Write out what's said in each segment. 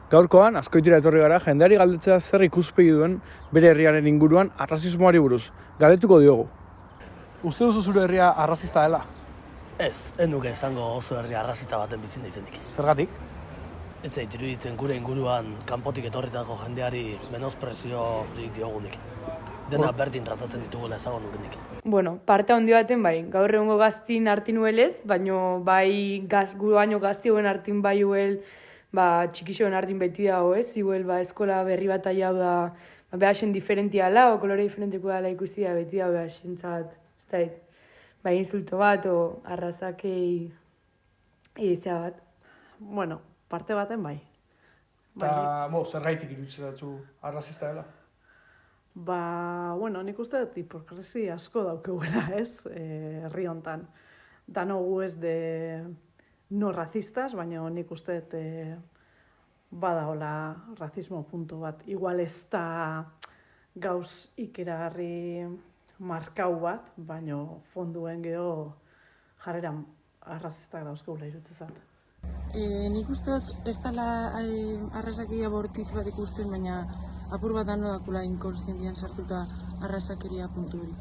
Gaurkoan, Azkoitira etorri gara, jendeari galdetzea zer ikuspegi duen bere herriaren inguruan arrazismoari buruz. Galdetuko diogu. Uste duzu zure herria arrazista dela? Ez nuke esango oso herri arrazista baten bizi naizenik. Zergatik? Ez zait iruditzen gure inguruan kanpotik etorritako jendeari menospreziorik diogunik. Dena berdin tratatzen ditugula esango nukenik. Bueno, parte handi baten bai, gaur egungo gaztin hartin huelez, baino bai gu baino gaztioen hartin bai huel, txikixoen hartin beti dago ez, iguel eskola berri bat hau da, behasen diferentiala, o kolore diferenteko dela ikusi da beti da behasentzat, ez da, insulto bat, o arrazakei edizia bat. Bueno, parte baten bai. Eta, zergaitik iruditzen dut arrazista dela? Nik uste dut hipokresia asko daukegula, ez, herri hontan. Danogu ez de no racistas, baina nik uste dut badaola racismo punto bat. Igual ez da gauz ikeragarri markau bat, baina fonduen geho jarrera arrazistak dauzkegula irutzezat. Nik uste dut ez dela arrazakeria bortitz bat ikusten, baina apur bat dano dakula inkonstientian sartuta arrazakeria puntu hori.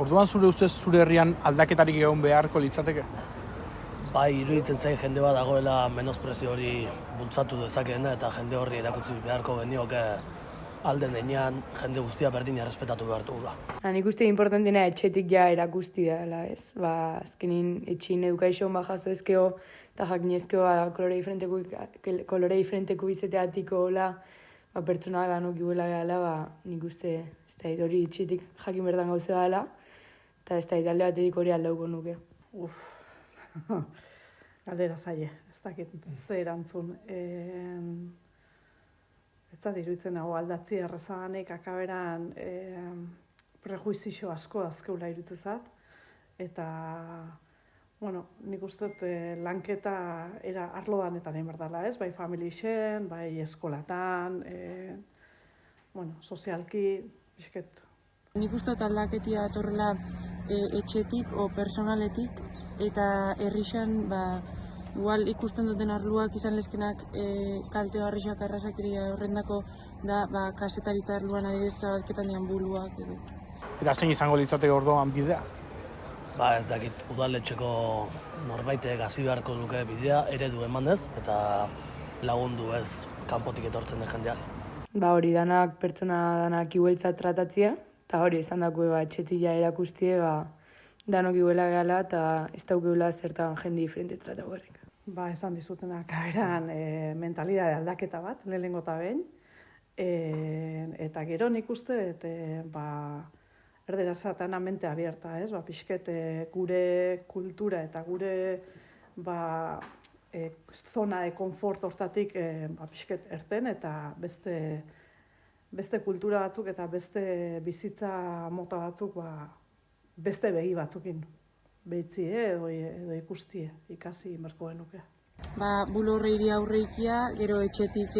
Orduan zure ustez zure herrian aldaketarik egon beharko litzateke? Bai, iruditzen zain jende bat dagoela menosprezio hori bultzatu dezakeena eta jende horri erakutsi beharko genioke alden denean jende guztia berdin errespetatu behar dugula. Nik uste importantena etxetik ja erakusti dela, ez? Azkenin etxin edukaixon jaso ezkeo eta jakinezkeo kolore diferenteko izateatiko hola, pertsona danok iguela gala, nik uste hori etxetik jakin berdan gauze dela, eta ez da alde batetik hori aldauko nuke. Galdera zaie, ez dakit ze erantzun. Ez da diruditzen hau aldatzi errezaganek akaberan prejuizio asko azkeula irutzezat, eta nik uste dut lanketa arlodanetan egin berdala, ez? Bai familixen, bai eskolatan, sozialki, bisket. Nik uste dut aldaketia etorrela etxetik o personaletik, eta herrixan, igual ikusten duten arluak izan lezkenak kalte harrixak arrazakeria horrendako da, kasetaritza arluan adibidez zabalketan dian buluak edo. Eta zein izango litzateke orduan bidea? Ez dakit, udaletxeko norbaitek hasi beharko luke bidea, eredu emanez, eta lagundu ez kanpotik etortzen den jendean. Hori danak, pertsona danak igueltzat tratatzea, eta hori esan dako etxetila erakustie, danok iguela gala, eta ez daukeula zertan jende diferente tratago horrek. Esan dizutenak aberan mentalidade aldaketa bat, lehenengo eta behin, eta gero nik uste, erdera zatana mente abierta, ez? Pixket gure kultura eta gure zona de konfort hortatik pixket erten eta beste kultura batzuk eta beste bizitza mota batzuk beste behi batzukin behitzi edo ikustie, ikasi merko genuke. Bulo horreiri aurreikia, gero etxetik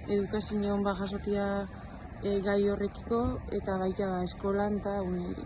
edukazioan jasotia gai horrekiko eta baita eskolan eta uniri.